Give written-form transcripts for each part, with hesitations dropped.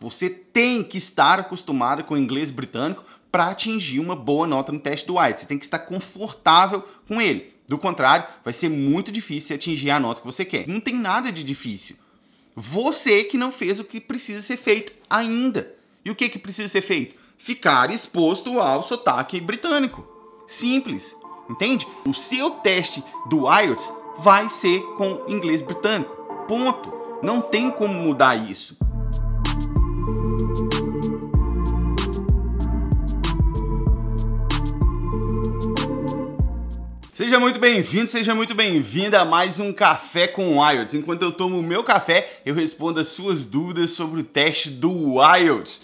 Você tem que estar acostumado com o inglês britânico para atingir uma boa nota no teste do IELTS. Você tem que estar confortável com ele. Do contrário, vai ser muito difícil atingir a nota que você quer. Não tem nada de difícil. Você que não fez o que precisa ser feito ainda. E o que precisa ser feito? Ficar exposto ao sotaque britânico. Simples. Entende? O seu teste do IELTS vai ser com inglês britânico. Ponto. Não tem como mudar isso. Seja muito bem-vindo, seja muito bem-vinda a mais um Café com o IELTS. Enquanto eu tomo o meu café, eu respondo as suas dúvidas sobre o teste do IELTS.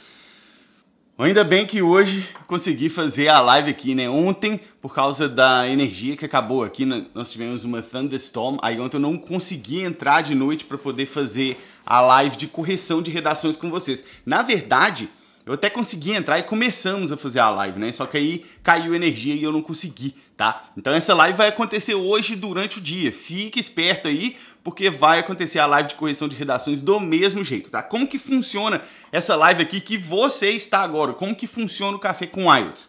Ainda bem que hoje consegui fazer a live aqui, né? Ontem, por causa da energia que acabou aqui, nós tivemos uma thunderstorm. Aí ontem eu não consegui entrar de noite para poder fazer a live de correção de redações com vocês. Na verdade, eu até consegui entrar e começamos a fazer a live, né? Só que aí caiu energia e eu não consegui, tá? Então essa live vai acontecer hoje durante o dia. Fique esperto aí, porque vai acontecer a live de correção de redações do mesmo jeito, tá? Como que funciona essa live aqui que você está agora? Como que funciona o Café com IELTS?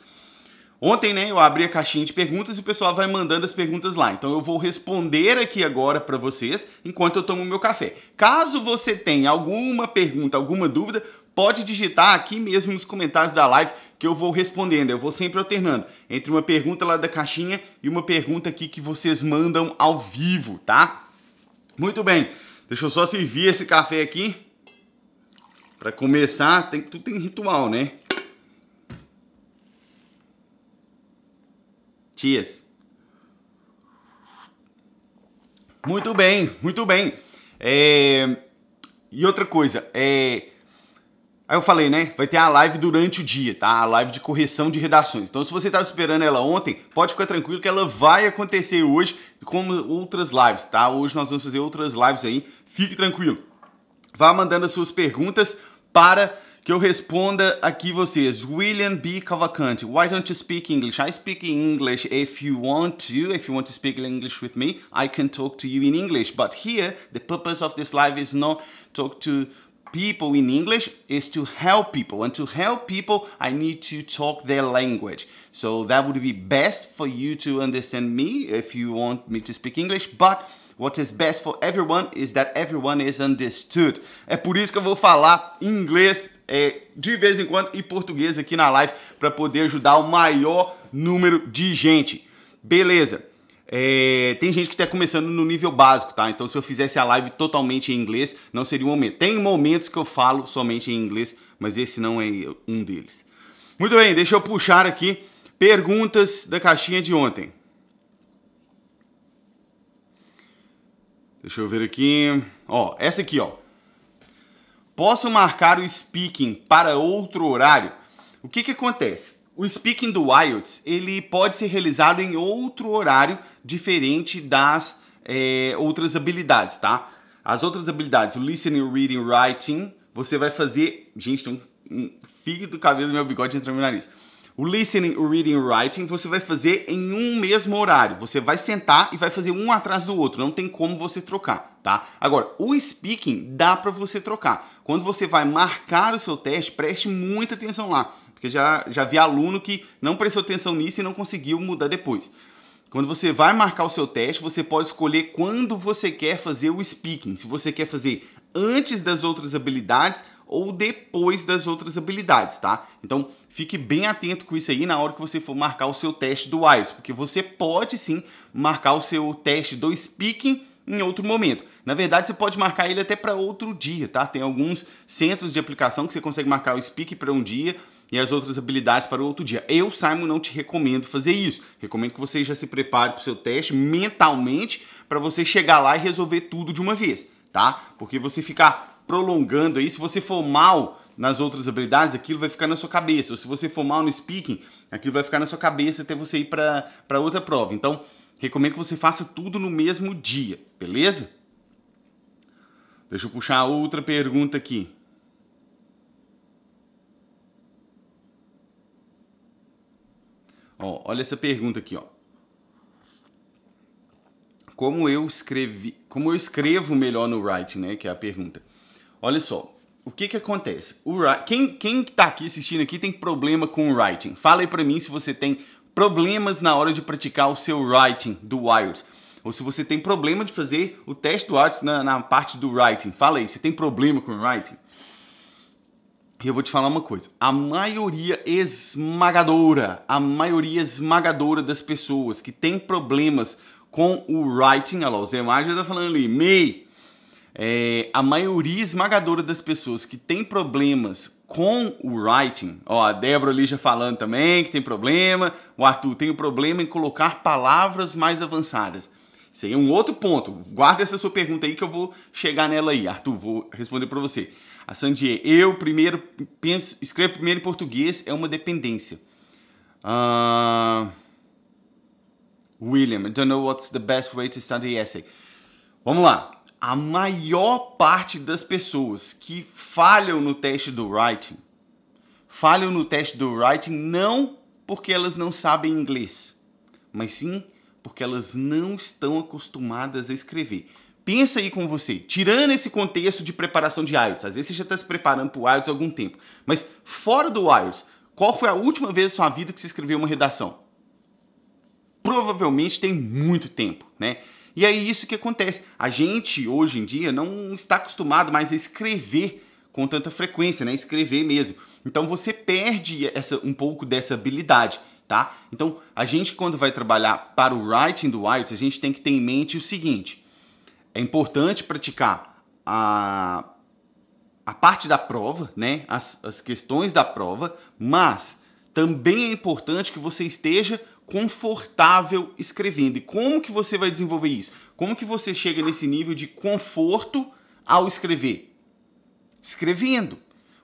Ontem, né, eu abri a caixinha de perguntas e o pessoal vai mandando as perguntas lá. Então eu vou responder aqui agora para vocês enquanto eu tomo o meu café. Caso você tenha alguma pergunta, alguma dúvida, pode digitar aqui mesmo nos comentários da live que eu vou respondendo. Eu vou sempre alternando entre uma pergunta lá da caixinha e uma pergunta aqui que vocês mandam ao vivo, tá? Muito bem. Deixa eu só servir esse café aqui. Para começar, tudo tem ritual, né? Cheers. Muito bem, muito bem. E outra coisa, aí eu falei, né? Vai ter a live durante o dia, tá? A live de correção de redações. Então, se você estava esperando ela ontem, pode ficar tranquilo que ela vai acontecer hoje, como outras lives, tá? Hoje nós vamos fazer outras lives aí. Fique tranquilo. Vá mandando as suas perguntas para que eu responda aqui vocês. William B. Cavalcante, why don't you speak English? I speak English if you want to. If you want to speak English with me, I can talk to you in English. But here, the purpose of this live is not talk to people in English, is to help people. And to help people, I need to talk their language. So that would be best for you to understand me if you want me to speak English. But what is best for everyone is that everyone is understood. É por isso que eu vou falar inglês de vez em quando e português aqui na live para poder ajudar o maior número de gente. Beleza. Tem gente que está começando no nível básico, tá? Então se eu fizesse a live totalmente em inglês, não seria um momento. Tem momentos que eu falo somente em inglês, mas esse não é um deles. Muito bem, deixa eu puxar aqui perguntas da caixinha de ontem. Deixa eu ver aqui. Ó, essa aqui, ó. Posso marcar o speaking para outro horário? O que acontece? O speaking do IELTS, ele pode ser realizado em outro horário diferente das outras habilidades, tá? As outras habilidades, o listening, reading, writing, você vai fazer... Gente, tem um fio do cabelo do meu bigode entrando no nariz. O listening, o reading e o writing você vai fazer em um mesmo horário. Você vai sentar e vai fazer um atrás do outro. Não tem como você trocar, tá? Agora, o speaking dá para você trocar. Quando você vai marcar o seu teste, preste muita atenção lá. Porque já vi aluno que não prestou atenção nisso e não conseguiu mudar depois. Quando você vai marcar o seu teste, você pode escolher quando você quer fazer o speaking. Se você quer fazer antes das outras habilidades ou depois das outras habilidades, tá? Então, fique bem atento com isso aí na hora que você for marcar o seu teste do IELTS, porque você pode sim marcar o seu teste do speaking em outro momento. Na verdade, você pode marcar ele até para outro dia, tá? Tem alguns centros de aplicação que você consegue marcar o speaking para um dia e as outras habilidades para outro dia. Eu, Simon, não te recomendo fazer isso. Recomendo que você já se prepare para o seu teste mentalmente para você chegar lá e resolver tudo de uma vez, tá? Porque você ficar prolongando aí, se você for mal nas outras habilidades, aquilo vai ficar na sua cabeça. Ou se você for mal no speaking, aquilo vai ficar na sua cabeça até você ir para outra prova. Então, recomendo que você faça tudo no mesmo dia, beleza? Deixa eu puxar outra pergunta aqui. Ó, olha essa pergunta aqui, ó. Como eu escrevo melhor no writing, né? Que é a pergunta. Olha só, o que acontece? Quem tá aqui assistindo aqui tem problema com o writing? Fala aí pra mim se você tem problemas na hora de praticar o seu writing do IELTS. Ou se você tem problema de fazer o teste do IELTS na parte do writing. Fala aí, você tem problema com o writing? E eu vou te falar uma coisa. A maioria esmagadora das pessoas que tem problemas com o writing, olha lá, o Zé Mário já tá falando ali, a maioria esmagadora das pessoas que tem problemas com o writing, ó, a Débora ali já falando também que tem problema, o Arthur tem um problema em colocar palavras mais avançadas. Isso aí é um outro ponto. Guarda essa sua pergunta aí que eu vou chegar nela aí, Arthur, vou responder para você. A Sandy, escrevo primeiro em português, é uma dependência. William, I don't know what's the best way to study essay. Vamos lá. A maior parte das pessoas que falham no teste do writing, não porque elas não sabem inglês, mas sim porque elas não estão acostumadas a escrever. Pensa aí com você, tirando esse contexto de preparação de IELTS, às vezes você já está se preparando para o IELTS há algum tempo, mas fora do IELTS, qual foi a última vez na sua vida que você escreveu uma redação? Provavelmente tem muito tempo, né? E é isso que acontece. A gente, hoje em dia, não está acostumado mais a escrever com tanta frequência, né? Escrever mesmo. Então você perde um pouco dessa habilidade, tá? Então a gente, quando vai trabalhar para o writing do IELTS, a gente tem que ter em mente o seguinte: é importante praticar a parte da prova, né? As questões da prova, mas também é importante que você esteja confortável escrevendo. E como que você vai desenvolver isso? Como que você chega nesse nível de conforto ao escrever? Escrevendo.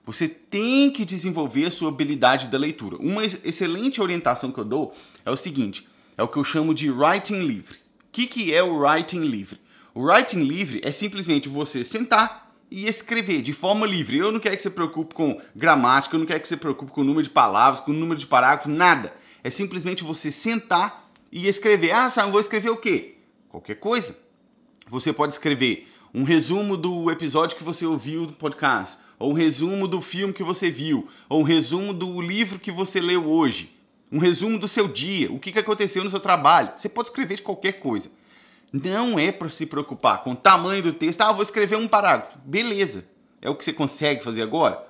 Você tem que desenvolver a sua habilidade da leitura. Uma excelente orientação que eu dou é o seguinte, é o que eu chamo de writing livre. O que é o writing livre? O writing livre é simplesmente você sentar e escrever de forma livre. Eu não quero que você se preocupe com gramática, eu não quero que você se preocupe com o número de palavras, com o número de parágrafos, nada. É simplesmente você sentar e escrever. Ah, Sam, vou escrever o quê? Qualquer coisa. Você pode escrever um resumo do episódio que você ouviu do podcast, ou um resumo do filme que você viu, ou um resumo do livro que você leu hoje, um resumo do seu dia, o que aconteceu no seu trabalho. Você pode escrever de qualquer coisa. Não é para se preocupar com o tamanho do texto. Ah, eu vou escrever um parágrafo. Beleza. É o que você consegue fazer agora?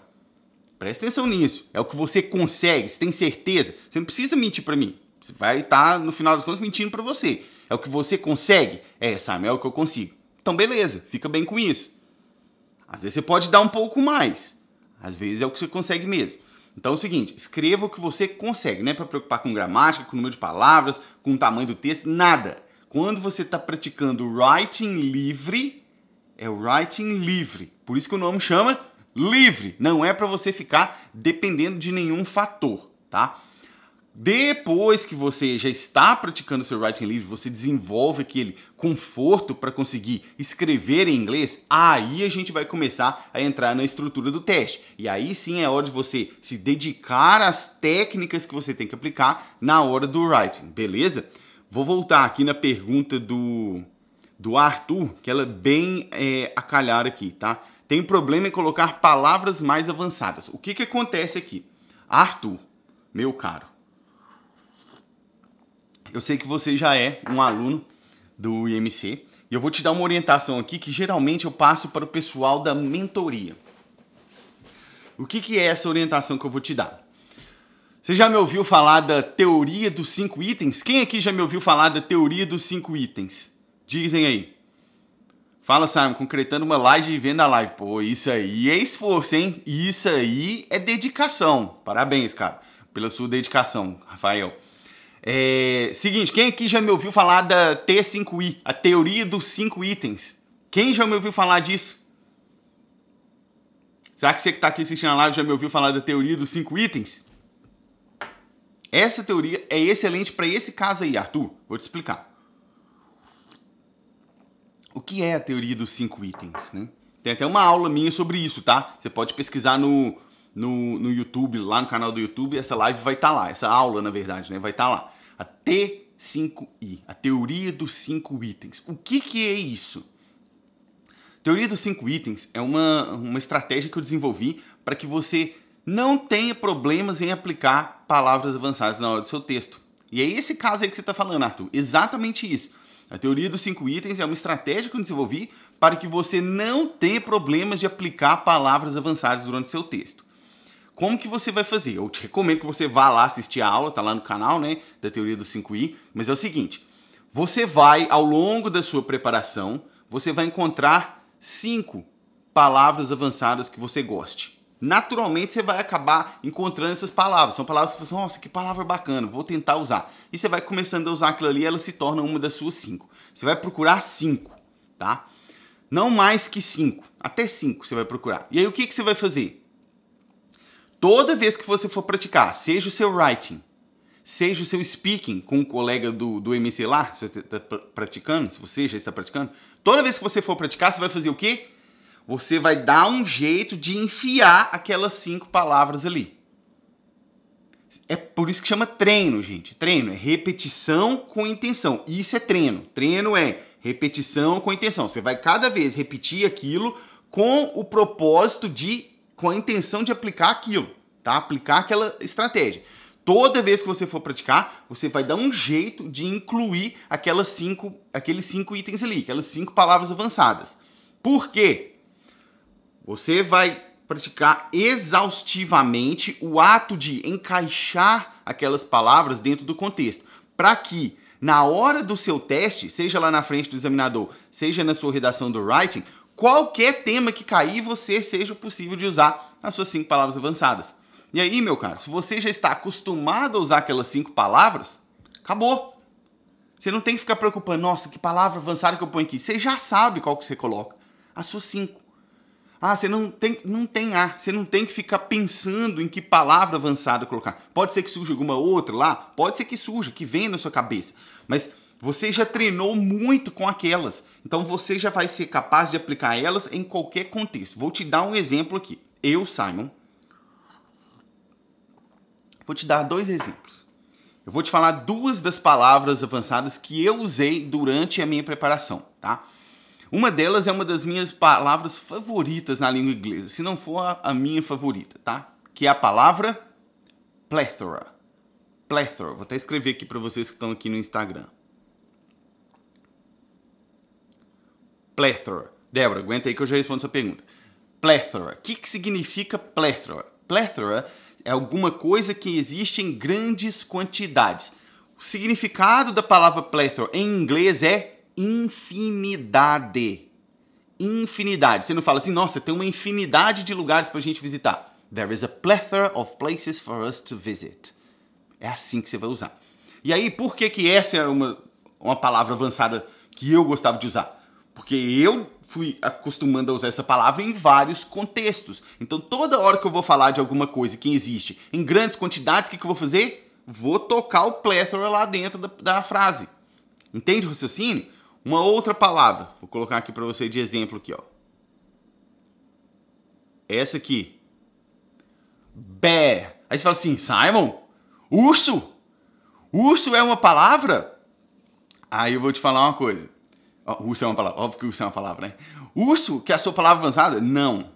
Presta atenção nisso. É o que você consegue, você tem certeza. Você não precisa mentir para mim. Você vai estar, no final das contas, mentindo para você. É o que você consegue? Sabe, é o que eu consigo. Então, beleza. Fica bem com isso. Às vezes você pode dar um pouco mais. Às vezes é o que você consegue mesmo. Então é o seguinte, escreva o que você consegue. Não é para preocupar com gramática, com o número de palavras, com o tamanho do texto, nada. Quando você está praticando writing livre, é o writing livre. Por isso que o nome chama livre. Não é para você ficar dependendo de nenhum fator, tá? Depois que você já está praticando seu writing livre, você desenvolve aquele conforto para conseguir escrever em inglês, aí a gente vai começar a entrar na estrutura do teste. E aí sim é hora de você se dedicar às técnicas que você tem que aplicar na hora do writing, beleza? Vou voltar aqui na pergunta do Arthur, que ela é bem a calhar aqui, tá? Tem problema em colocar palavras mais avançadas. O que acontece aqui? Arthur, meu caro, eu sei que você já é um aluno do IMC e eu vou te dar uma orientação aqui que geralmente eu passo para o pessoal da mentoria. O que é essa orientação que eu vou te dar? Você já me ouviu falar da teoria dos 5 itens? Quem aqui já me ouviu falar da teoria dos 5 itens? Dizem aí. Fala, Simon, concretando uma live e vendo a live. Pô, isso aí é esforço, hein? Isso aí é dedicação. Parabéns, cara, pela sua dedicação, Rafael. Seguinte, quem aqui já me ouviu falar da T5I, a teoria dos 5 itens? Quem já me ouviu falar disso? Será que você que está aqui assistindo a live já me ouviu falar da teoria dos 5 itens? Essa teoria é excelente para esse caso aí, Arthur. Vou te explicar. O que é a teoria dos 5 itens, né? Tem até uma aula minha sobre isso, tá? Você pode pesquisar no YouTube, lá no canal do YouTube, essa live vai estar lá. Essa aula, na verdade, né? Vai estar lá. A T5I, a teoria dos 5 itens. O que é isso? Teoria dos 5 itens é uma estratégia que eu desenvolvi para que você não tenha problemas em aplicar palavras avançadas na hora do seu texto. E é esse caso aí que você está falando, Arthur. Exatamente isso. A teoria dos 5 itens é uma estratégia que eu desenvolvi para que você não tenha problemas de aplicar palavras avançadas durante seu texto. Como que você vai fazer? Eu te recomendo que você vá lá assistir a aula, tá lá no canal, né, da teoria dos 5i, mas é o seguinte, você vai, ao longo da sua preparação, você vai encontrar 5 palavras avançadas que você goste. Naturalmente, você vai acabar encontrando essas palavras. São palavras que você fala, nossa, que palavra bacana, vou tentar usar. E você vai começando a usar aquilo ali, ela se torna uma das suas 5. Você vai procurar 5, tá? Não mais que 5, até 5 você vai procurar. E aí, o que você vai fazer? Toda vez que você for praticar, seja o seu writing, seja o seu speaking com um colega do MC lá, se você está praticando, se você já está praticando, toda vez que você for praticar, você vai fazer o quê? Você vai dar um jeito de enfiar aquelas 5 palavras ali. É por isso que chama treino, gente. Treino é repetição com intenção. Isso é treino. Treino é repetição com intenção. Você vai cada vez repetir aquilo com o propósito com a intenção de aplicar aquilo, tá? Aplicar aquela estratégia. Toda vez que você for praticar, você vai dar um jeito de incluir aqueles 5 itens ali, aquelas 5 palavras avançadas. Por quê? Você vai praticar exaustivamente o ato de encaixar aquelas palavras dentro do contexto, para que na hora do seu teste, seja lá na frente do examinador, seja na sua redação do writing, qualquer tema que cair, você seja possível de usar as suas 5 palavras avançadas. E aí, meu caro, se você já está acostumado a usar aquelas 5 palavras, acabou. Você não tem que ficar preocupando, nossa, que palavra avançada que eu ponho aqui. Você já sabe qual que você coloca. As suas 5. Ah, você não tem que ficar pensando em que palavra avançada colocar. Pode ser que surja alguma outra lá, pode ser que surja, que venha na sua cabeça. Mas você já treinou muito com aquelas. Então você já vai ser capaz de aplicar elas em qualquer contexto. Vou te dar um exemplo aqui. Eu, Simon, vou te dar 2 exemplos. Eu vou te falar 2 das palavras avançadas que eu usei durante a minha preparação, tá? Uma delas é uma das minhas palavras favoritas na língua inglesa, se não for a minha favorita, tá? Que é a palavra plethora. Plethora. Vou até escrever aqui para vocês que estão aqui no Instagram. Plethora. Débora, aguenta aí que eu já respondo sua pergunta. Plethora. O que significa plethora? Plethora é alguma coisa que existe em grandes quantidades. O significado da palavra plethora em inglês é infinidade. Infinidade. Você não fala assim, nossa, tem uma infinidade de lugares para a gente visitar. There is a plethora of places for us to visit. É assim que você vai usar. E aí, por que essa é uma palavra avançada que eu gostava de usar? Porque eu fui acostumando a usar essa palavra em vários contextos. Então, toda hora que eu vou falar de alguma coisa que existe em grandes quantidades, o que eu vou fazer? Vou tocar o plethora lá dentro da frase. Entende o raciocínio? Uma outra palavra, vou colocar aqui para você de exemplo aqui, ó. Essa aqui. Bear. Aí você fala assim, Simon, urso? Urso é uma palavra? Aí eu vou te falar uma coisa. Urso é uma palavra, óbvio que urso é uma palavra, né? Urso, que é a sua palavra avançada? Não.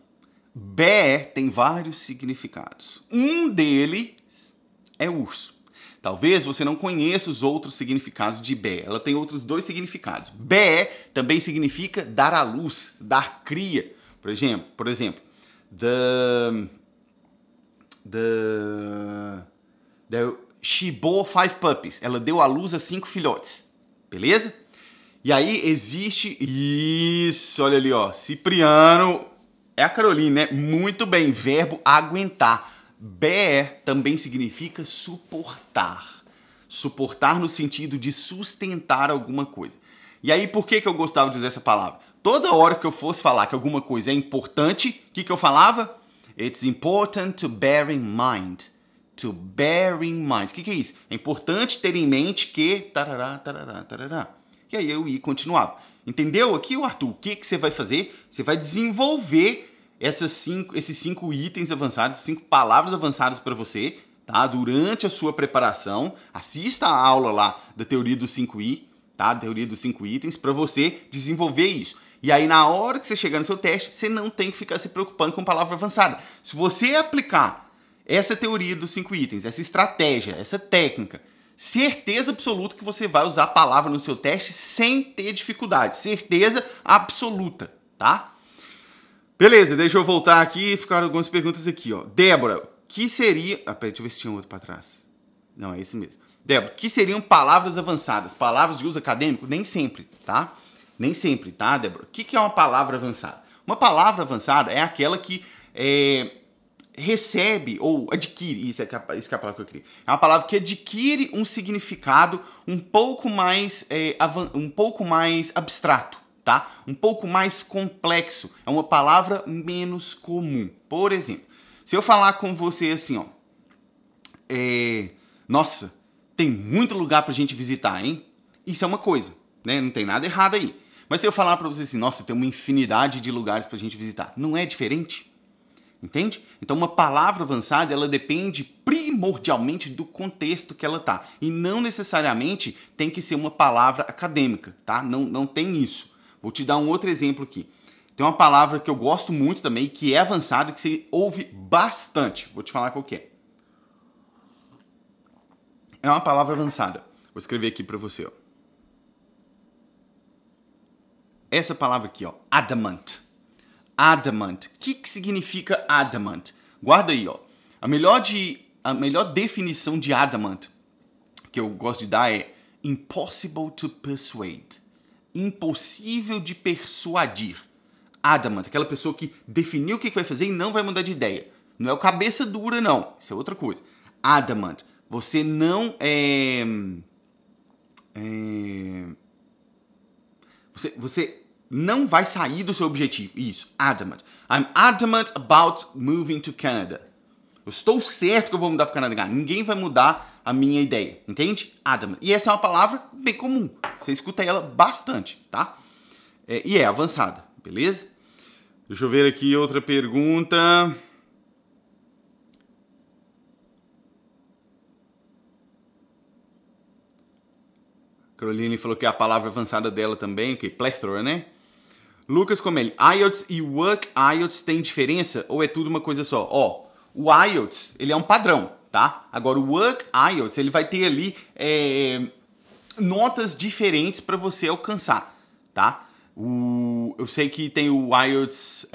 Bear tem vários significados. Um deles é urso. Talvez você não conheça os outros significados de bear. Ela tem outros 2 significados. Bear também significa dar à luz, dar cria. Por exemplo, she bore 5 puppies. Ela deu à luz a 5 filhotes. Beleza? E aí existe... Isso, olha ali, ó. Cipriano. É a Caroline, né? Muito bem. Verbo aguentar. Bear também significa suportar. Suportar no sentido de sustentar alguma coisa. E aí, por que eu gostava de usar essa palavra? Toda hora que eu fosse falar que alguma coisa é importante, o que eu falava? It's important to bear in mind. To bear in mind. O que é isso? É importante ter em mente que... Tarará, tarará, tarará. E aí eu ia e continuava. Entendeu aqui, Arthur? O que você vai fazer? Você vai desenvolver esses 5 itens avançados, 5 palavras avançadas para você, tá? Durante a sua preparação. Assista a aula lá da teoria dos 5i, tá? Teoria dos 5 itens, para você desenvolver isso. E aí, na hora que você chegar no seu teste, você não tem que ficar se preocupando com palavra avançada. Se você aplicar essa teoria dos 5 itens, essa estratégia, essa técnica, certeza absoluta que você vai usar a palavra no seu teste sem ter dificuldade. Certeza absoluta, tá? Beleza, deixa eu voltar aqui e ficaram algumas perguntas aqui, ó. Débora, o que seria... peraí, deixa eu ver se tinha outro para trás. Não, é esse mesmo. Débora, o que seriam palavras avançadas? Palavras de uso acadêmico? Nem sempre, tá? Nem sempre, tá, Débora? O que é uma palavra avançada? Uma palavra avançada é aquela que recebe ou adquire, isso que é a palavra que eu queria. É uma palavra que adquire um significado um pouco mais abstrato, tá? Um pouco mais complexo. É uma palavra menos comum. Por exemplo, se eu falar com você assim, ó, nossa, tem muito lugar pra gente visitar, hein? Isso é uma coisa, né? Não tem nada errado aí. Mas se eu falar pra você assim, nossa, tem uma infinidade de lugares pra gente visitar, não é diferente? Entende? Então uma palavra avançada, ela depende primordialmente do contexto que ela tá. E não necessariamente tem que ser uma palavra acadêmica, tá? Não tem isso. Vou te dar um outro exemplo aqui. Tem uma palavra que eu gosto muito também, que é avançada, que você ouve bastante. Vou te falar qual que é. É uma palavra avançada. Vou escrever aqui pra você, ó. Essa palavra aqui, ó, adamant. Adamant. O que significa adamant? Guarda aí, ó. A melhor definição de adamant que eu gosto de dar é impossible to persuade. Impossível de persuadir. Adamant, aquela pessoa que definiu o que vai fazer e não vai mudar de ideia. Não é o cabeça dura, não. Isso é outra coisa. Adamant. Você não Você não vai sair do seu objetivo. Isso, adamant. I'm adamant about moving to Canada. Eu estou certo que eu vou mudar para o Canadá. Ninguém vai mudar a minha ideia, entende? Adamant. E essa é uma palavra bem comum. Você escuta ela bastante, tá? E é avançada, beleza? Deixa eu ver aqui outra pergunta. Caroline falou que é a palavra avançada dela também, que é plethora, né? Lucas Comelli, IELTS e Work IELTS tem diferença ou é tudo uma coisa só? Ó, o IELTS, ele é um padrão, tá? Agora, o Work IELTS, ele vai ter ali notas diferentes para você alcançar, tá? Eu sei que tem o IELTS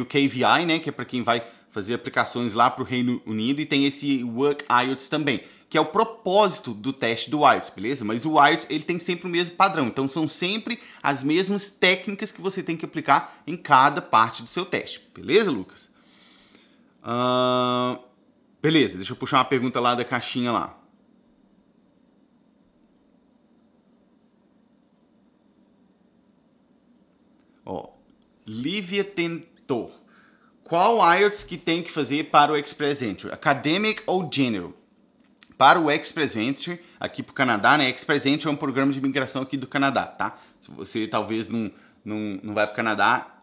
UKVI, né? Que é para quem vai fazer aplicações lá para o Reino Unido, e tem esse Work IELTS também, que é o propósito do teste do IELTS, beleza? Mas o IELTS, ele tem sempre o mesmo padrão. Então, são sempre as mesmas técnicas que você tem que aplicar em cada parte do seu teste. Beleza, Lucas? Beleza, deixa eu puxar uma pergunta lá da caixinha lá. Ó, Lívia tentou. Qual IELTS que tem que fazer para o Express Entry? Academic ou General? Para o Express Entry, aqui para o Canadá, né? Express Entry é um programa de imigração aqui do Canadá, tá? Se você talvez não vai para o Canadá,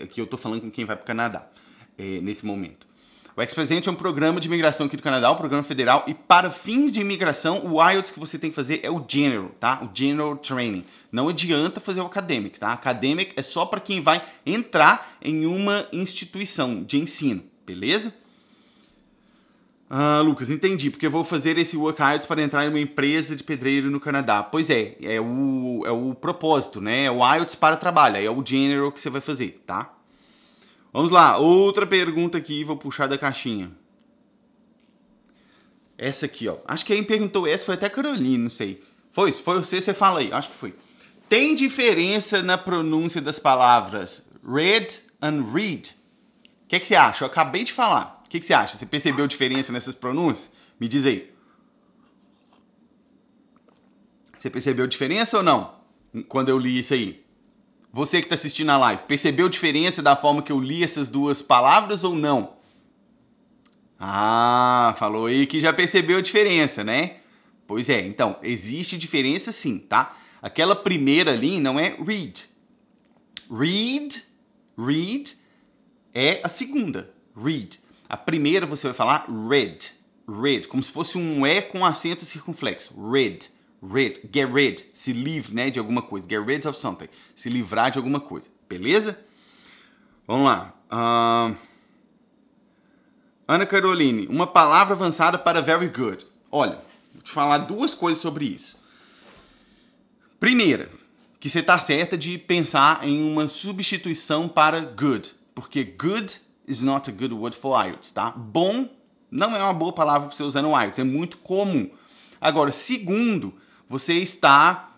aqui eu tô falando com quem vai para o Canadá nesse momento. O Express Entry é um programa de imigração aqui do Canadá, um programa federal, e para fins de imigração, o IELTS que você tem que fazer é o General, tá? O General Training. Não adianta fazer o Academic, tá? Academic é só para quem vai entrar em uma instituição de ensino, beleza? Lucas, entendi, porque eu vou fazer esse Work IELTS para entrar em uma empresa de pedreiro no Canadá. Pois é o propósito, né? É o IELTS para trabalho, é o General que você vai fazer, tá? Vamos lá, outra pergunta aqui, vou puxar da caixinha. Essa aqui, ó. Acho que quem perguntou essa foi até a Caroline, não sei. Foi você fala aí, acho que foi. Tem diferença na pronúncia das palavras read and read? O que você acha? Eu acabei de falar. O que você acha? Você percebeu diferença nessas pronúncias? Me diz aí. Você percebeu diferença ou não? Quando eu li isso aí. Você que está assistindo a live, percebeu diferença da forma que eu li essas duas palavras ou não? Falou aí que já percebeu a diferença, né? Pois é, então, existe diferença sim, tá? Aquela primeira ali não é read. Read é a segunda, read. A primeira você vai falar read, como se fosse um E com acento circunflexo, read. get rid, se livre, né, de alguma coisa. Get rid of something, se livrar de alguma coisa. Beleza? Vamos lá. Ana Caroline, uma palavra avançada para very good. Olha, vou te falar duas coisas sobre isso. Primeira, que você está certa de pensar em uma substituição para good, porque good is not a good word for IELTS, tá? Bom não é uma boa palavra para você usar no IELTS, é muito comum. Agora, segundo, você está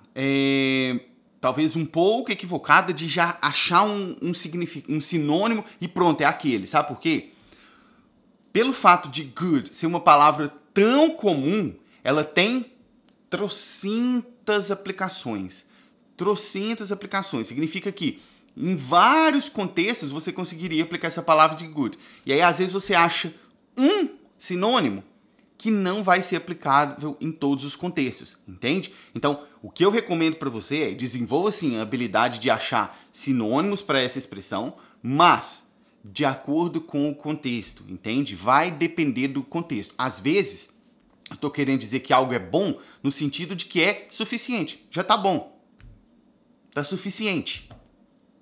talvez um pouco equivocada de já achar um sinônimo e pronto, é aquele. Sabe por quê? Pelo fato de good ser uma palavra tão comum, ela tem trocentas aplicações. Trocentas aplicações. Significa que em vários contextos você conseguiria aplicar essa palavra de good. E aí, às vezes, você acha um sinônimo que não vai ser aplicável em todos os contextos, entende? Então, o que eu recomendo para você é desenvolva, sim, a habilidade de achar sinônimos para essa expressão, mas de acordo com o contexto, entende? Vai depender do contexto. Às vezes, eu estou querendo dizer que algo é bom no sentido de que é suficiente. Já está bom. Está suficiente.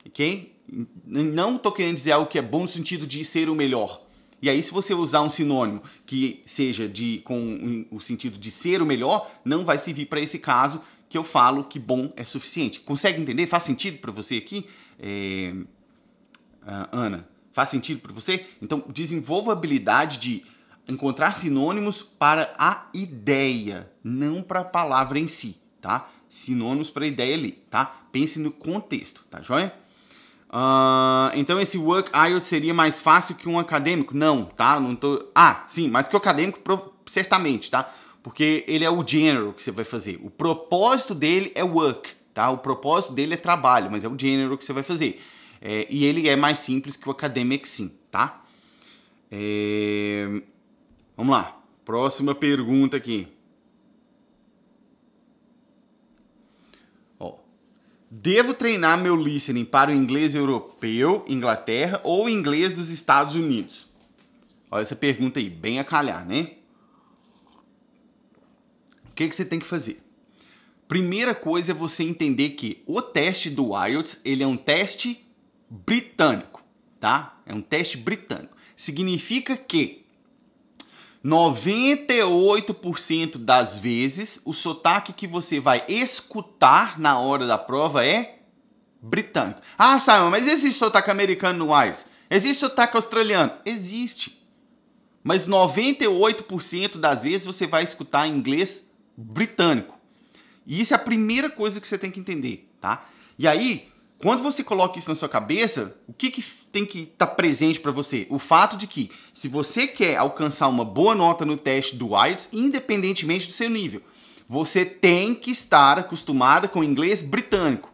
Ok? Não estou querendo dizer algo que é bom no sentido de ser o melhor. E aí, se você usar um sinônimo que seja com o sentido de ser o melhor, não vai servir para esse caso que eu falo que bom é suficiente. Consegue entender? Faz sentido para você aqui, Ana? Faz sentido para você? Então, desenvolva a habilidade de encontrar sinônimos para a ideia, não para a palavra em si, tá? Sinônimos para a ideia ali, tá? Pense no contexto, tá joia? Então esse work IELTS seria mais fácil que um acadêmico? Não, tá? Não tô... sim, mais que o acadêmico, certamente, tá? Porque ele é o general que você vai fazer. O propósito dele é work, tá? O propósito dele é trabalho, mas é o general que você vai fazer. E ele é mais simples que o academic, sim, tá? Vamos lá. Próxima pergunta aqui. Devo treinar meu listening para o inglês europeu, Inglaterra, ou inglês dos Estados Unidos? Olha essa pergunta aí, bem a calhar, né? O que você tem que fazer? Primeira coisa é você entender que o teste do IELTS, ele é um teste britânico, tá? É um teste britânico. Significa que 98% das vezes, o sotaque que você vai escutar na hora da prova é britânico. Simon, mas existe sotaque americano no IELTS? Existe sotaque australiano? Existe. Mas 98% das vezes você vai escutar em inglês britânico. E isso é a primeira coisa que você tem que entender, tá? E aí, quando você coloca isso na sua cabeça, o que tem que estar presente para você? O fato de que, se você quer alcançar uma boa nota no teste do IELTS, independentemente do seu nível, você tem que estar acostumada com o inglês britânico.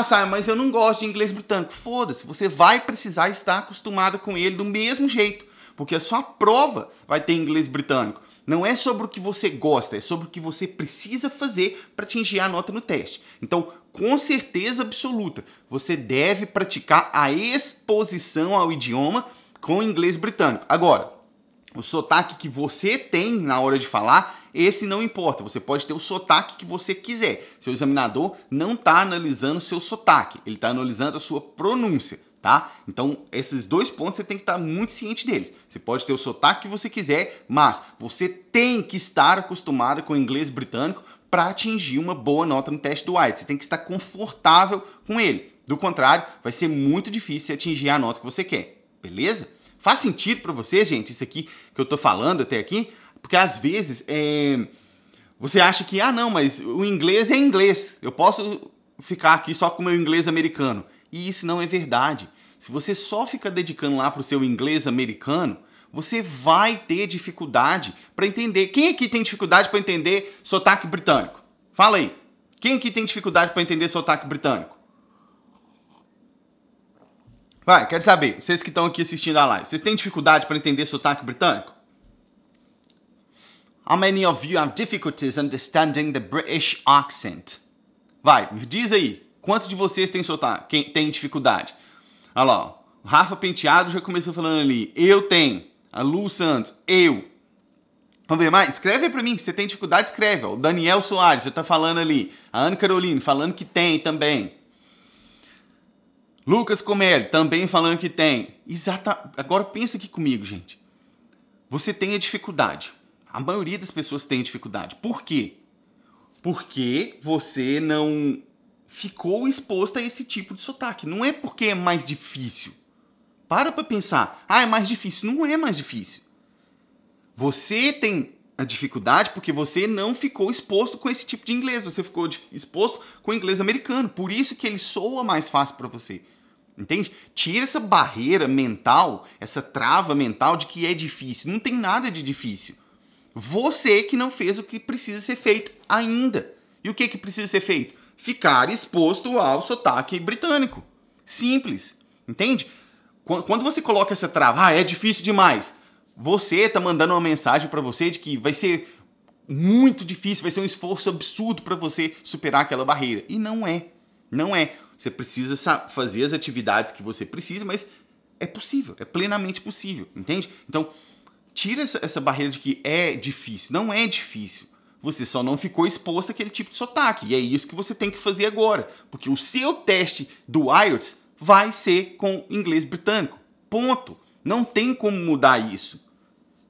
Simon, mas eu não gosto de inglês britânico. Foda-se, você vai precisar estar acostumada com ele do mesmo jeito, porque a sua prova vai ter inglês britânico. Não é sobre o que você gosta, é sobre o que você precisa fazer para atingir a nota no teste. Então, com certeza absoluta, você deve praticar a exposição ao idioma com o inglês britânico. Agora, o sotaque que você tem na hora de falar, esse não importa. Você pode ter o sotaque que você quiser. Seu examinador não está analisando o seu sotaque, ele está analisando a sua pronúncia. Tá? Então, esses dois pontos você tem que estar muito ciente deles. Você pode ter o sotaque que você quiser, mas você tem que estar acostumado com o inglês britânico para atingir uma boa nota no teste do IELTS. Você tem que estar confortável com ele. Do contrário, vai ser muito difícil atingir a nota que você quer. Beleza? Faz sentido para você, gente, isso aqui que eu tô falando até aqui? Porque às vezes você acha que, não, mas o inglês é inglês. Eu posso ficar aqui só com o meu inglês americano. E isso não é verdade. Se você só fica dedicando lá para o seu inglês americano, você vai ter dificuldade para entender. Quem aqui tem dificuldade para entender sotaque britânico? Fala aí. Quem aqui tem dificuldade para entender sotaque britânico? Vai, quero saber. Vocês que estão aqui assistindo a live, vocês têm dificuldade para entender sotaque britânico? How many of you have difficulties understanding the British accent? Vai, me diz aí. Quantos de vocês têm sotaque? Tem dificuldade? Olha lá, ó. O Rafa Penteado já começou falando ali. Eu tenho. A Lu Santos, eu. Vamos ver mais? Escreve aí pra mim. Se você tem dificuldade, escreve. Ó. O Daniel Soares já tá falando ali. A Ana Caroline falando que tem também. Lucas Comelli também falando que tem. Agora pensa aqui comigo, gente. Você tem a dificuldade. A maioria das pessoas tem dificuldade. Por quê? Porque você não ficou exposto a esse tipo de sotaque. Não é porque é mais difícil. Para pra pensar. Ah, é mais difícil. Não é mais difícil. Você tem a dificuldade porque você não ficou exposto com esse tipo de inglês. Você ficou exposto com o inglês americano. Por isso que ele soa mais fácil para você. Entende? Tira essa barreira mental, essa trava mental de que é difícil. Não tem nada de difícil. Você que não fez o que precisa ser feito ainda. E o que precisa ser feito? Ficar exposto ao sotaque britânico. Simples. Entende? Quando você coloca essa trava, é difícil demais. Você tá mandando uma mensagem para você de que vai ser muito difícil, vai ser um esforço absurdo para você superar aquela barreira. E não é. Não é. Você precisa fazer as atividades que você precisa, mas é possível, é plenamente possível, entende? Então, tira essa barreira de que é difícil. Não é difícil. Você só não ficou exposto àquele tipo de sotaque. E é isso que você tem que fazer agora. Porque o seu teste do IELTS vai ser com inglês britânico. Ponto. Não tem como mudar isso.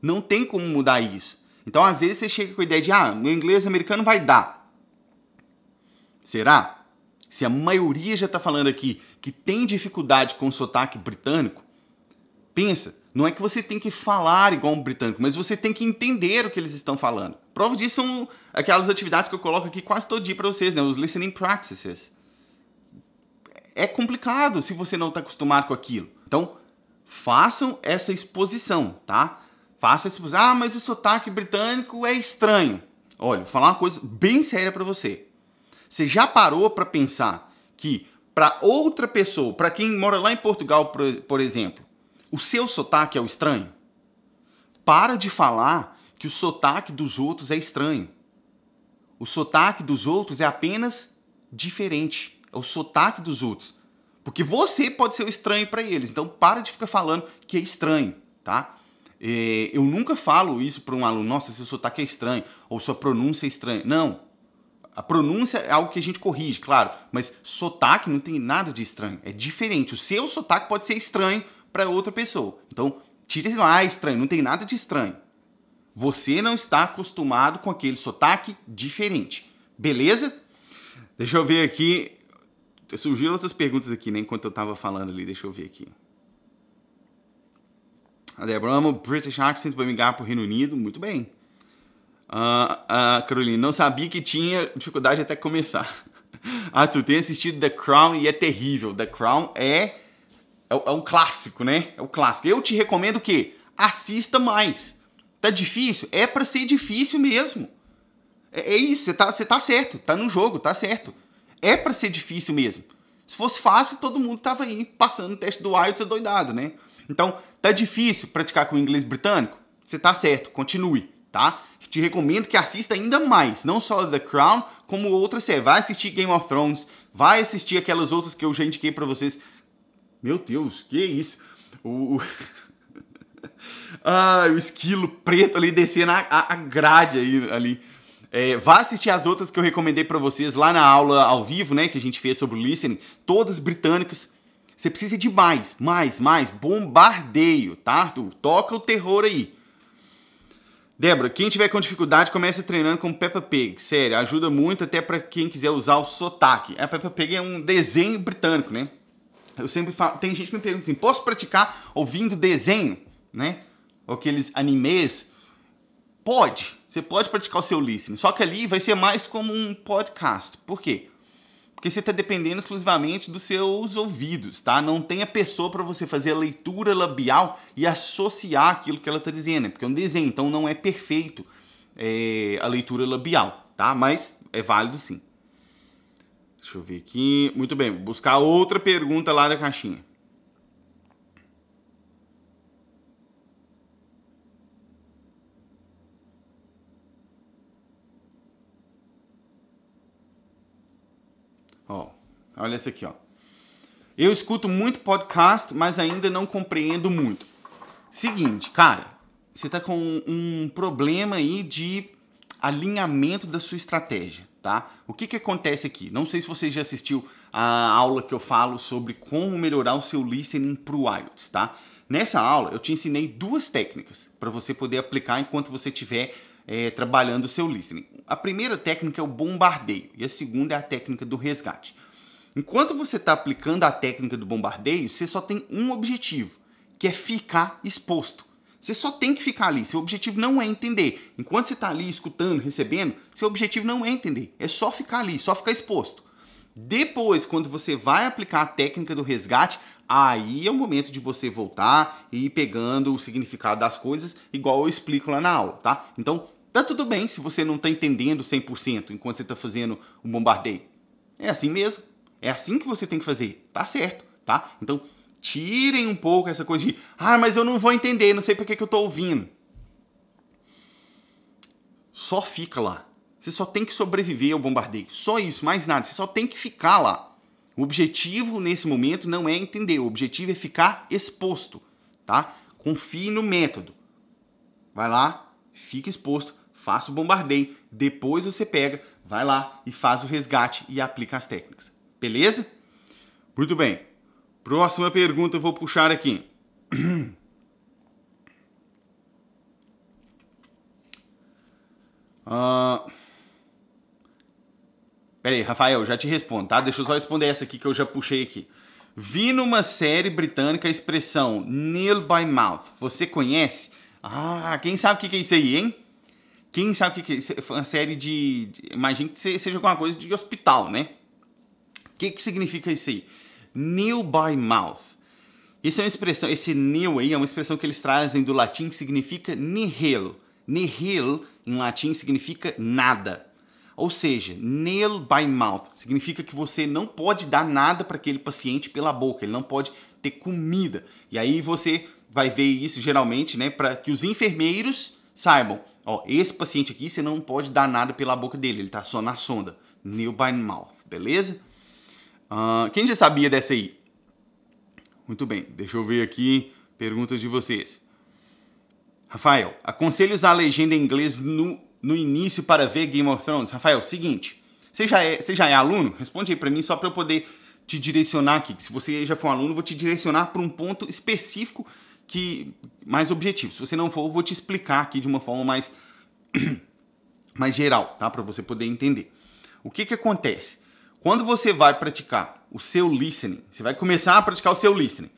Não tem como mudar isso. Então, às vezes, você chega com a ideia de, meu inglês americano vai dar. Será? Se a maioria já está falando aqui que tem dificuldade com o sotaque britânico, pensa, não é que você tem que falar igual um britânico, mas você tem que entender o que eles estão falando. Prova disso são aquelas atividades que eu coloco aqui quase todo dia para vocês, né? Os listening practices. É complicado se você não está acostumado com aquilo. Então, façam essa exposição, tá? Faça essa exposição. Mas o sotaque britânico é estranho. Olha, vou falar uma coisa bem séria para você. Você já parou para pensar que para outra pessoa, para quem mora lá em Portugal, por exemplo, o seu sotaque é o estranho? Para de falar que o sotaque dos outros é estranho. O sotaque dos outros é apenas diferente. É o sotaque dos outros. Porque você pode ser o estranho para eles. Então, para de ficar falando que é estranho, tá? Eu nunca falo isso para um aluno. Nossa, seu sotaque é estranho. Ou sua pronúncia é estranha. Não. A pronúncia é algo que a gente corrige, claro. Mas sotaque não tem nada de estranho. É diferente. O seu sotaque pode ser estranho para outra pessoa. Então, tira isso. Estranho. Não tem nada de estranho. Você não está acostumado com aquele sotaque diferente. Beleza? Deixa eu ver aqui. Surgiram outras perguntas aqui, né? Enquanto eu estava falando ali. Deixa eu ver aqui. A Débora, amo British Accent, vou migrar para o Reino Unido. Muito bem. Carolina, não sabia que tinha dificuldade até começar. Tu tem assistido The Crown e é terrível. The Crown é um clássico, né? É o clássico. Eu te recomendo que assista mais. Tá difícil? É para ser difícil mesmo. É isso, você tá certo. Tá no jogo, tá certo. É para ser difícil mesmo. Se fosse fácil, todo mundo tava aí passando o teste do IELTS adoidado, né? Então, tá difícil praticar com o inglês britânico? Você tá certo, continue, tá? Te recomendo que assista ainda mais, não só The Crown, como outras séries. Vai assistir Game of Thrones, vai assistir aquelas outras que eu já indiquei pra vocês. Meu Deus, que isso? O esquilo preto ali descendo a grade ali. Vá assistir as outras que eu recomendei pra vocês lá na aula ao vivo, né, que a gente fez sobre o listening, todas britânicas. Você precisa de mais, bombardeio, tá? Toca o terror aí. Débora, quem tiver com dificuldade, comece treinando com Peppa Pig. Sério, ajuda muito até pra quem quiser usar o sotaque. A Peppa Pig é um desenho britânico, né? Eu sempre falo, tem gente que me pergunta assim, posso praticar ouvindo desenho, né? Ou aqueles animes? Pode. Você pode praticar o seu listening. Só que ali vai ser mais como um podcast. Por quê? Porque você está dependendo exclusivamente dos seus ouvidos, tá? Não tem a pessoa para você fazer a leitura labial e associar aquilo que ela está dizendo. Porque é um desenho, então não é perfeito a leitura labial, tá? Mas é válido sim. Deixa eu ver aqui. Muito bem, vou buscar outra pergunta lá da caixinha. Olha essa aqui, ó. Eu escuto muito podcast, mas ainda não compreendo muito. Seguinte, cara, você tá com um problema aí de alinhamento da sua estratégia, tá? O que que acontece aqui? Não sei se você já assistiu a aula que eu falo sobre como melhorar o seu listening para o IELTS, tá? Nessa aula eu te ensinei 2 técnicas para você poder aplicar enquanto você estiver trabalhando o seu listening. A primeira técnica é o bombardeio e a segunda é a técnica do resgate. Enquanto você está aplicando a técnica do bombardeio, você só tem um objetivo, que é ficar exposto. Você só tem que ficar ali. Seu objetivo não é entender. Enquanto você está ali escutando, recebendo, seu objetivo não é entender. É só ficar ali, só ficar exposto. Depois, quando você vai aplicar a técnica do resgate, aí é o momento de você voltar e ir pegando o significado das coisas, igual eu explico lá na aula, tá? Então, tá tudo bem se você não está entendendo 100% enquanto você está fazendo o bombardeio. É assim mesmo. É assim que você tem que fazer. Tá certo, tá? Então, tirem um pouco essa coisa de mas eu não vou entender, não sei por que eu tô ouvindo. Só fica lá. Você só tem que sobreviver ao bombardeio. Só isso, mais nada. Você só tem que ficar lá. O objetivo nesse momento não é entender. O objetivo é ficar exposto, tá? Confie no método. Vai lá, fica exposto, faça o bombardeio. Depois você pega, vai lá e faz o resgate e aplica as técnicas. Beleza? Muito bem. Próxima pergunta eu vou puxar aqui. Pera aí, Rafael, já te respondo, tá? Deixa eu só responder essa aqui que eu já puxei aqui. Vi numa série britânica a expressão nil by mouth. Você conhece? Quem sabe o que é isso aí, hein? Quem sabe o que é isso? Foi uma série imagino que seja alguma coisa de hospital, né? O que significa isso aí? Nil by mouth. Isso é uma expressão, esse nil aí é uma expressão que eles trazem do latim que significa nihil. Nihil, em latim, significa nada. Ou seja, nil by mouth significa que você não pode dar nada para aquele paciente pela boca, ele não pode ter comida. E aí você vai ver isso geralmente, né, para que os enfermeiros saibam, esse paciente aqui você não pode dar nada pela boca dele, ele está só na sonda. Nil by mouth, beleza? Quem já sabia dessa aí? Muito bem, deixa eu ver aqui perguntas de vocês. Rafael, aconselho usar a legenda em inglês no início para ver Game of Thrones? Rafael, seguinte, você já é aluno? Responde aí para mim só para eu poder te direcionar aqui. Se você já for um aluno, eu vou te direcionar para um ponto específico mais objetivo. Se você não for, eu vou te explicar aqui de uma forma mais geral, tá? Para você poder entender. O que acontece? Quando você vai praticar o seu listening, você vai começar a praticar o seu listening,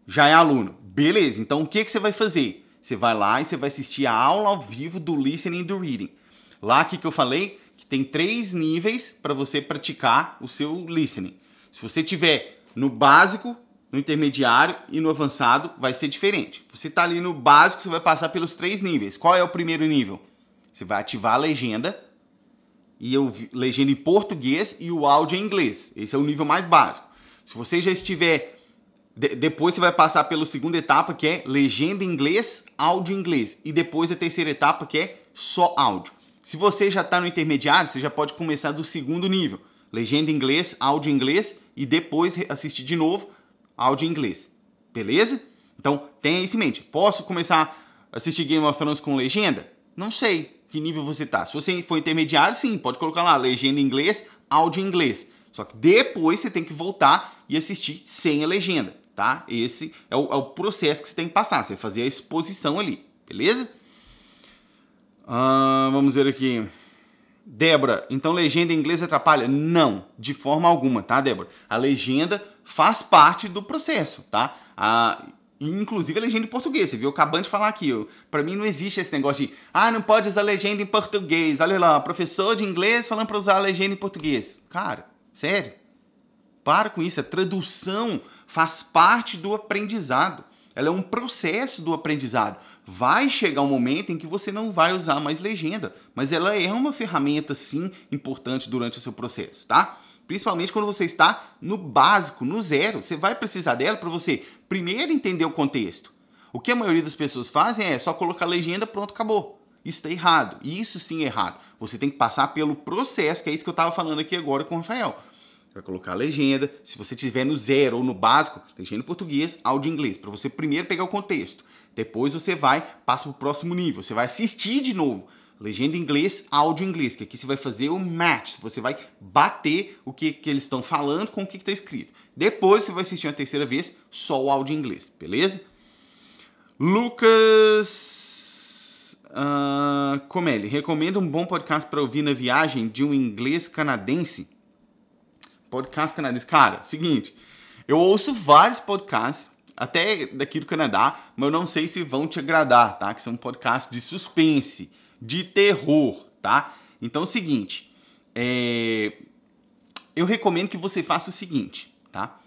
já é aluno, beleza, então o que você vai fazer? Você vai lá e você vai assistir a aula ao vivo do listening e do reading. Lá aqui que eu falei que tem 3 níveis para você praticar o seu listening. Se você tiver no básico, no intermediário e no avançado, vai ser diferente. Você está ali no básico, você vai passar pelos 3 níveis. Qual é o primeiro nível? Você vai ativar a legenda, legenda em português e o áudio em inglês. Esse é o nível mais básico. Se você já estiver... Depois você vai passar pela segunda etapa, que é legenda em inglês, áudio em inglês. E depois a terceira etapa, que é só áudio. Se você já está no intermediário, você já pode começar do segundo nível. Legenda em inglês, áudio em inglês e depois assistir de novo áudio em inglês. Beleza? Então, tenha isso em mente. Posso começar a assistir Game of Thrones com legenda? Não sei que nível você tá. Se você for intermediário, sim, pode colocar lá legenda em inglês, áudio em inglês. Só que depois você tem que voltar e assistir sem a legenda, tá? Esse é o processo que você tem que passar. Você vai fazer a exposição ali, beleza? Vamos ver aqui. Débora, então legenda em inglês atrapalha? Não, de forma alguma, tá, Débora? A legenda faz parte do processo, tá? Inclusive a legenda em português, você viu? Acabando de falar aqui, para mim não existe esse negócio de não pode usar legenda em português, olha lá, professor de inglês falando para usar a legenda em português. Cara, sério? Para com isso, a tradução faz parte do aprendizado, ela é um processo do aprendizado. Vai chegar um momento em que você não vai usar mais legenda, mas ela é uma ferramenta, sim, importante durante o seu processo, tá? Principalmente quando você está no básico, no zero. Você vai precisar dela para você primeiro entender o contexto. O que a maioria das pessoas fazem é só colocar a legenda, pronto, acabou. Isso está errado. Isso sim é errado. Você tem que passar pelo processo, que é isso que eu estava falando aqui agora com o Rafael. Você vai colocar a legenda. Se você estiver no zero ou no básico, legenda em português, áudio em inglês. Para você primeiro pegar o contexto. Depois você passa para o próximo nível. Você vai assistir de novo. Legenda em inglês, áudio em inglês. Que aqui você vai fazer o match. Você vai bater o que eles estão falando com o que está escrito. Depois você vai assistir uma terceira vez só o áudio em inglês. Beleza? Lucas Comelli. Recomenda um bom podcast para ouvir na viagem de um inglês canadense. Podcast canadense. Cara, seguinte. Eu ouço vários podcasts, até daqui do Canadá, mas eu não sei se vão te agradar, tá? Que são podcasts de suspense, de terror, tá? Então é o seguinte. Eu recomendo que você faça o seguinte, tá?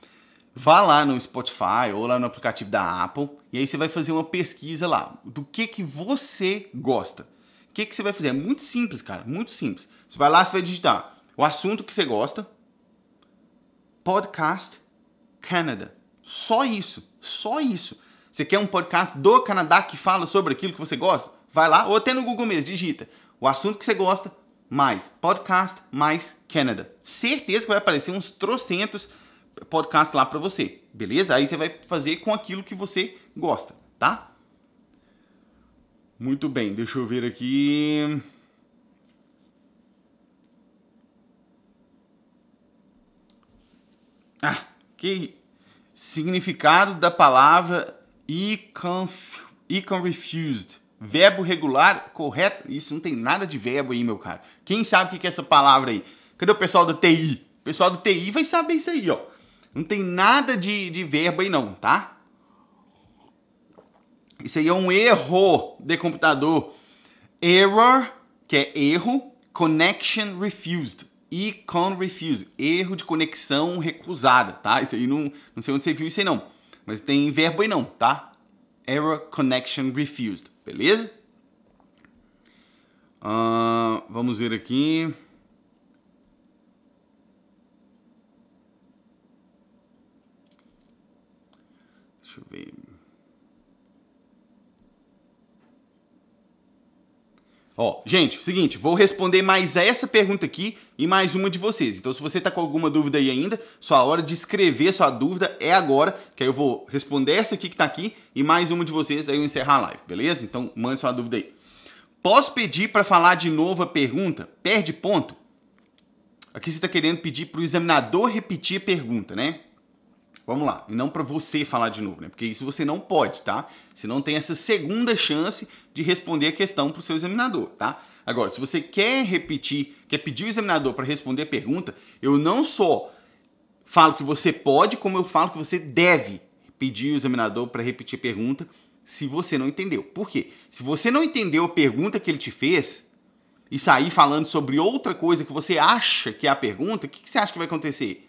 Vá lá no Spotify ou lá no aplicativo da Apple e aí você vai fazer uma pesquisa lá do que você gosta. O que você vai fazer? É muito simples, cara, muito simples. Você vai lá, você vai digitar o assunto que você gosta, podcast Canada. Só isso, só isso. Você quer um podcast do Canadá que fala sobre aquilo que você gosta? Vai lá, ou até no Google mesmo, digita o assunto que você gosta, mais podcast, mais Canada. Certeza que vai aparecer uns trocentos podcasts lá pra você, beleza? Aí você vai fazer com aquilo que você gosta, tá? Muito bem, deixa eu ver aqui. Que significado da palavra econ refused. Verbo regular, correto? Isso não tem nada de verbo aí, meu cara. Quem sabe o que é essa palavra aí? Cadê o pessoal do TI? O pessoal do TI vai saber isso aí, ó. Não tem nada de verbo aí não, tá? Isso aí é um erro de computador. Error, que é erro. Connection refused. Econ refused. Erro de conexão recusada, tá? Isso aí não sei onde você viu isso aí não. Mas tem verbo aí não, tá? Error connection refused. Beleza? Vamos ver aqui. Deixa eu ver. Gente, seguinte, vou responder mais essa pergunta aqui e mais uma de vocês. Então, se você tá com alguma dúvida aí ainda, sua hora de escrever sua dúvida é agora, que aí eu vou responder essa aqui que tá aqui e mais uma de vocês, aí eu encerrar a live, beleza? Então, mande sua dúvida aí. Posso pedir para falar de novo a pergunta? Perde ponto? Aqui você tá querendo pedir pro examinador repetir a pergunta, né? Vamos lá, e não para você falar de novo, né? Porque isso você não pode, tá? Você não tem essa segunda chance de responder a questão para o seu examinador, tá? Agora, se você quer repetir, quer pedir o examinador para responder a pergunta, eu não só falo que você pode, como eu falo que você deve pedir o examinador para repetir a pergunta se você não entendeu. Por quê? Se você não entendeu a pergunta que ele te fez e sair falando sobre outra coisa que você acha que é a pergunta, o que você acha que vai acontecer?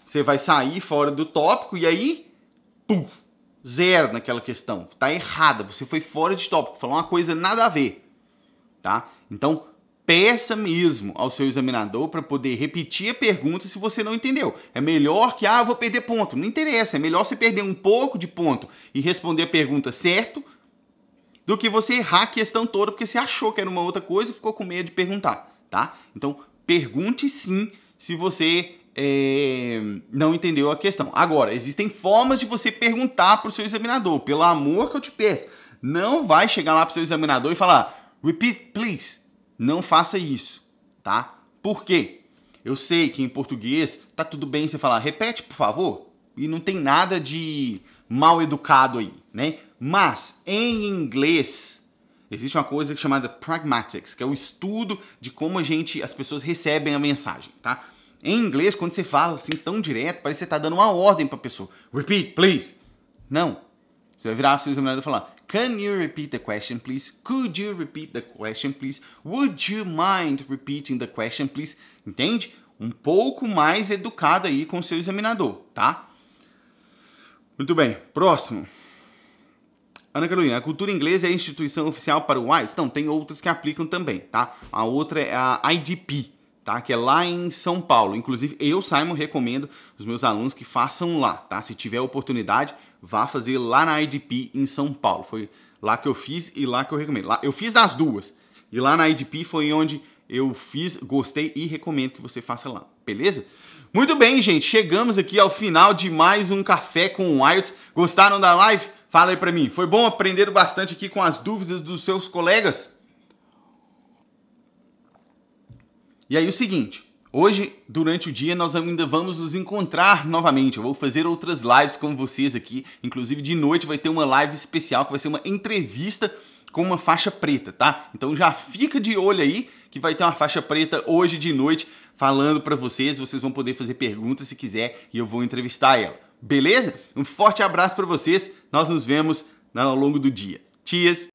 Você vai sair fora do tópico e aí, pum, zero naquela questão. Tá errada, você foi fora de tópico, falou uma coisa nada a ver, tá? Então, peça mesmo ao seu examinador para poder repetir a pergunta se você não entendeu. É melhor que, eu vou perder ponto. Não interessa, é melhor você perder um pouco de ponto e responder a pergunta certo do que você errar a questão toda porque você achou que era uma outra coisa e ficou com medo de perguntar, tá? Então, pergunte sim se você não entendeu a questão. Agora, existem formas de você perguntar para o seu examinador. Pelo amor que eu te peço, não vai chegar lá para o seu examinador e falar repeat, please. Não faça isso, tá? Por quê? Eu sei que em português tá tudo bem você falar repete, por favor, e não tem nada de mal educado aí, né? Mas em inglês existe uma coisa chamada pragmatics, que é o estudo de como as pessoas recebem a mensagem, tá? Em inglês, quando você fala assim tão direto, parece que você está dando uma ordem para a pessoa. Repeat, please. Não. Você vai virar para o seu examinador e falar, can you repeat the question, please? Could you repeat the question, please? Would you mind repeating the question, please? Entende? Um pouco mais educado aí com o seu examinador, tá? Muito bem. Próximo. Ana Carolina, a cultura inglesa é a instituição oficial para o IELTS? Não, tem outras que aplicam também, tá? A outra é a IDP. Tá? Que é lá em São Paulo. Inclusive, eu, Simon, recomendo os meus alunos que façam lá, tá? Se tiver oportunidade, vá fazer lá na IDP em São Paulo. Foi lá que eu fiz e lá que eu recomendo. Lá, eu fiz das duas. E lá na IDP foi onde eu fiz, gostei e recomendo que você faça lá. Beleza? Muito bem, gente. Chegamos aqui ao final de mais um Café com o IELTS. Gostaram da live? Fala aí pra mim, foi bom aprender bastante aqui com as dúvidas dos seus colegas? E aí o seguinte, hoje, durante o dia, nós ainda vamos nos encontrar novamente. Eu vou fazer outras lives com vocês aqui. Inclusive, de noite vai ter uma live especial que vai ser uma entrevista com uma faixa preta, tá? Então já fica de olho aí que vai ter uma faixa preta hoje de noite falando pra vocês. Vocês vão poder fazer perguntas se quiser e eu vou entrevistar ela. Beleza? Um forte abraço pra vocês. Nós nos vemos ao longo do dia. Cheers!